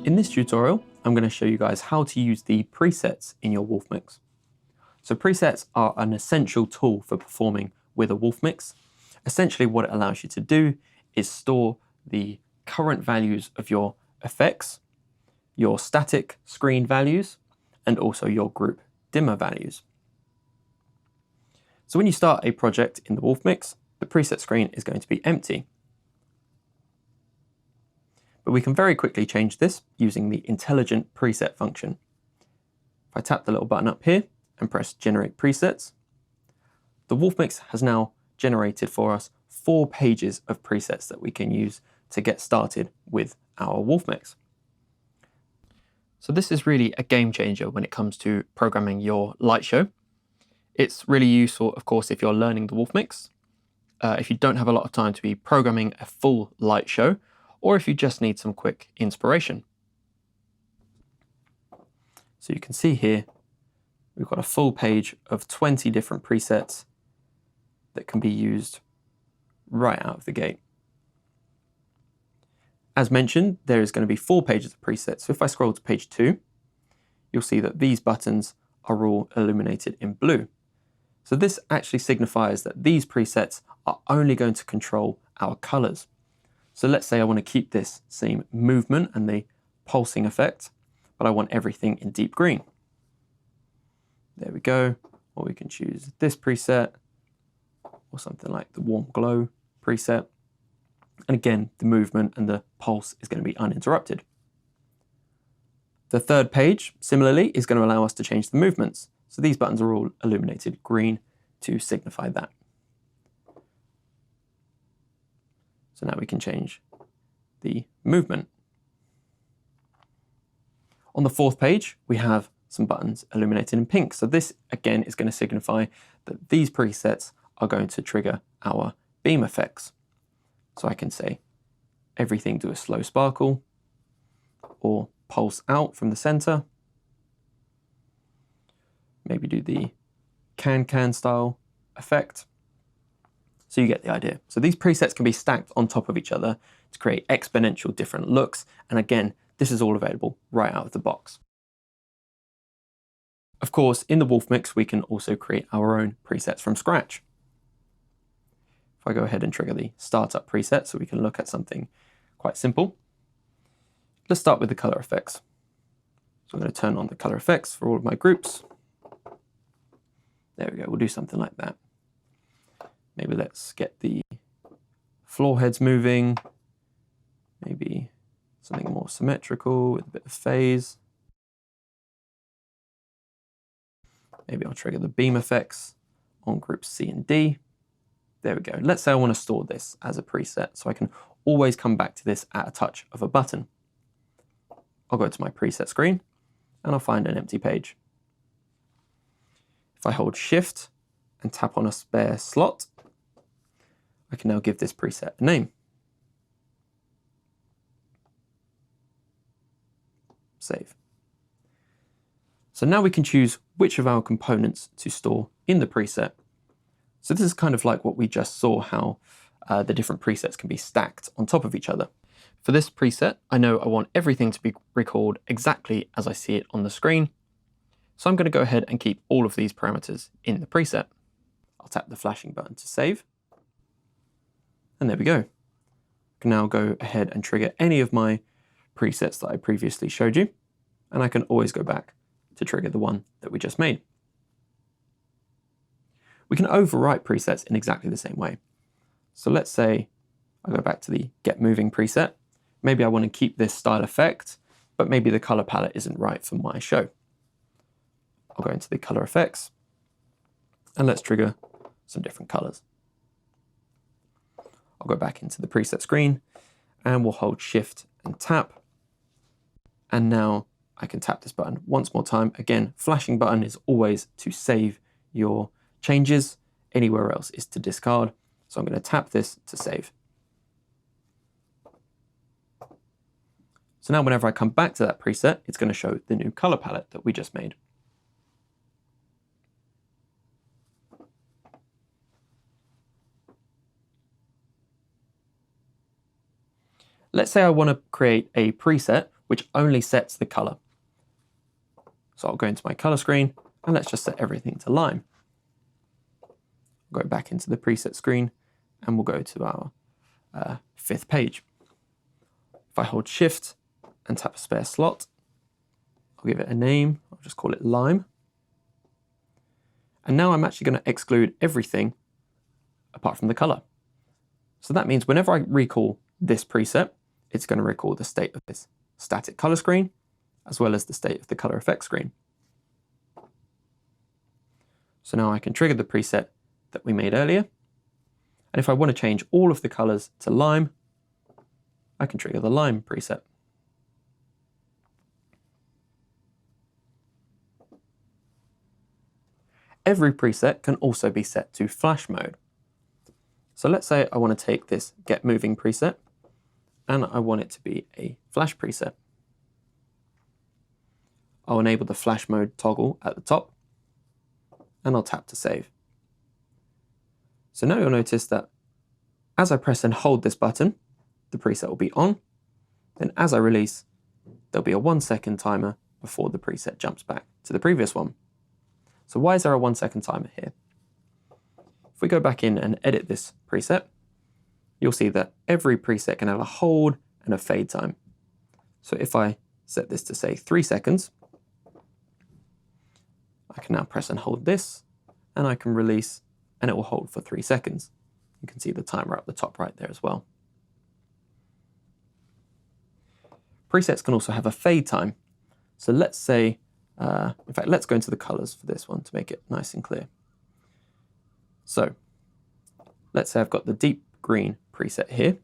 In this tutorial, I'm going to show you guys how to use the presets in your Wolfmix. So presets are an essential tool for performing with a Wolfmix. Essentially what it allows you to do is store the current values of your effects, your static screen values, and also your group dimmer values. So when you start a project in the Wolfmix, the preset screen is going to be empty. But we can very quickly change this using the intelligent preset function. If I tap the little button up here and press generate presets, the Wolfmix has now generated for us 4 pages of presets that we can use to get started with our Wolfmix. So this is really a game changer when it comes to programming your light show. It's really useful, of course, if you're learning the Wolfmix, if you don't have a lot of time to be programming a full light show, or if you just need some quick inspiration. So you can see here, we've got a full page of 20 different presets that can be used right out of the gate. As mentioned, there is going to be 4 pages of presets. So if I scroll to page 2, you'll see that these buttons are all illuminated in blue. So this actually signifies that these presets are only going to control our colors. So let's say I want to keep this same movement and the pulsing effect, but I want everything in deep green. There we go. Or we can choose this preset or something like the warm glow preset. And again, the movement and the pulse is going to be uninterrupted. The third page, similarly, is going to allow us to change the movements. So these buttons are all illuminated green to signify that. So now we can change the movement. On the 4th page, we have some buttons illuminated in pink. So this, again, is going to signify that these presets are going to trigger our beam effects. So I can say everything do a slow sparkle or pulse out from the center. Maybe do the can style effect. So you get the idea. So these presets can be stacked on top of each other to create exponential different looks. And again, this is all available right out of the box. Of course, in the Wolfmix, we can also create our own presets from scratch. If I go ahead and trigger the startup preset so we can look at something quite simple. Let's start with the color effects. So I'm going to turn on the color effects for all of my groups. There we go, we'll do something like that. Maybe let's get the floor heads moving. Maybe something more symmetrical with a bit of phase. Maybe I'll trigger the beam effects on groups C and D. There we go. Let's say I want to store this as a preset so I can always come back to this at a touch of a button. I'll go to my preset screen and I'll find an empty page. If I hold Shift and tap on a spare slot, I can now give this preset a name. Save. So now we can choose which of our components to store in the preset. So this is kind of like what we just saw, how the different presets can be stacked on top of each other. For this preset, I know I want everything to be recalled exactly as I see it on the screen. So I'm going to go ahead and keep all of these parameters in the preset. I'll tap the flashing button to save. And there we go. I can now go ahead and trigger any of my presets that I previously showed you. And I can always go back to trigger the one that we just made. We can overwrite presets in exactly the same way. So let's say I go back to the Get Moving preset. Maybe I want to keep this style effect, but maybe the color palette isn't right for my show. I'll go into the color effects and let's trigger some different colors. I'll go back into the preset screen and we'll hold Shift and tap. And now I can tap this button once more time. Again, flashing button is always to save your changes. Anywhere else is to discard. So I'm going to tap this to save. So now whenever I come back to that preset, it's going to show the new color palette that we just made. Let's say I want to create a preset which only sets the color. So I'll go into my color screen and let's just set everything to lime. Go back into the preset screen and we'll go to our 5th page. If I hold Shift and tap a spare slot, I'll give it a name. I'll just call it lime. And now I'm actually going to exclude everything apart from the color. So that means whenever I recall this preset, it's going to recall the state of this static color screen, as well as the state of the color effect screen. So now I can trigger the preset that we made earlier. And if I want to change all of the colors to lime, I can trigger the lime preset. Every preset can also be set to flash mode. So let's say I want to take this Get Moving preset and I want it to be a flash preset. I'll enable the flash mode toggle at the top and I'll tap to save. So now you'll notice that as I press and hold this button, the preset will be on. Then as I release, there'll be a 1-second timer before the preset jumps back to the previous one. So why is there a 1-second timer here? If we go back in and edit this preset, you'll see that every preset can have a hold and a fade time. So if I set this to say 3 seconds, I can now press and hold this and I can release and it will hold for 3 seconds. You can see the timer up the top right there as well. Presets can also have a fade time. So let's say, in fact, let's go into the colors for this one to make it nice and clear. So let's say I've got the deep green preset here.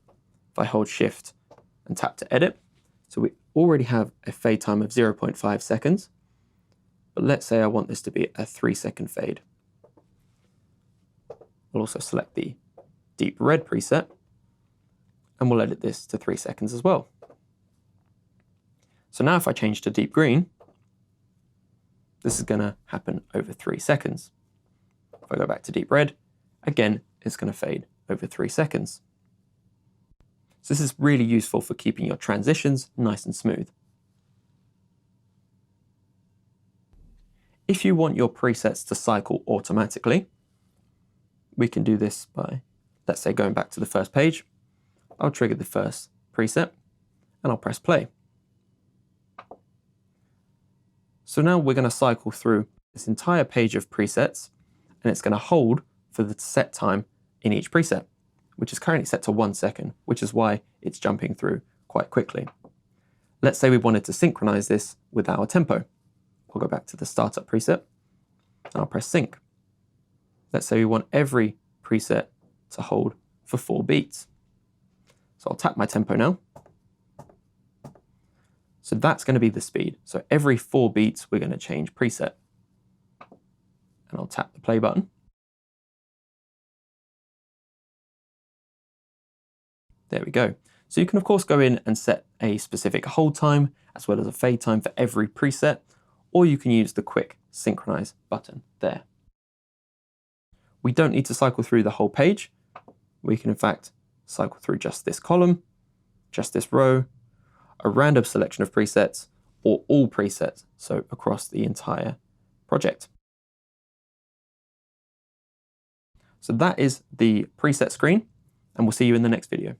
If I hold Shift and tap to edit, so we already have a fade time of 0.5 seconds. But let's say I want this to be a 3-second fade. We'll also select the deep red preset and we'll edit this to 3 seconds as well. So now if I change to deep green, this is going to happen over 3 seconds. If I go back to deep red, again, it's going to fade over 3 seconds. So this is really useful for keeping your transitions nice and smooth. If you want your presets to cycle automatically, we can do this by, let's say, going back to the first page. I'll trigger the first preset and I'll press play. So now we're going to cycle through this entire page of presets and it's going to hold for the set time in each preset, which is currently set to 1 second, which is why it's jumping through quite quickly. Let's say we wanted to synchronize this with our tempo. I'll go back to the startup preset and I'll press sync. Let's say we want every preset to hold for 4 beats. So I'll tap my tempo now. So that's going to be the speed. So every 4 beats, we're going to change preset. And I'll tap the play button. There we go. So you can of course go in and set a specific hold time as well as a fade time for every preset, or you can use the quick synchronize button there. We don't need to cycle through the whole page. We can in fact cycle through just this column, just this row, a random selection of presets, or all presets, so across the entire project. So that is the preset screen, and we'll see you in the next video.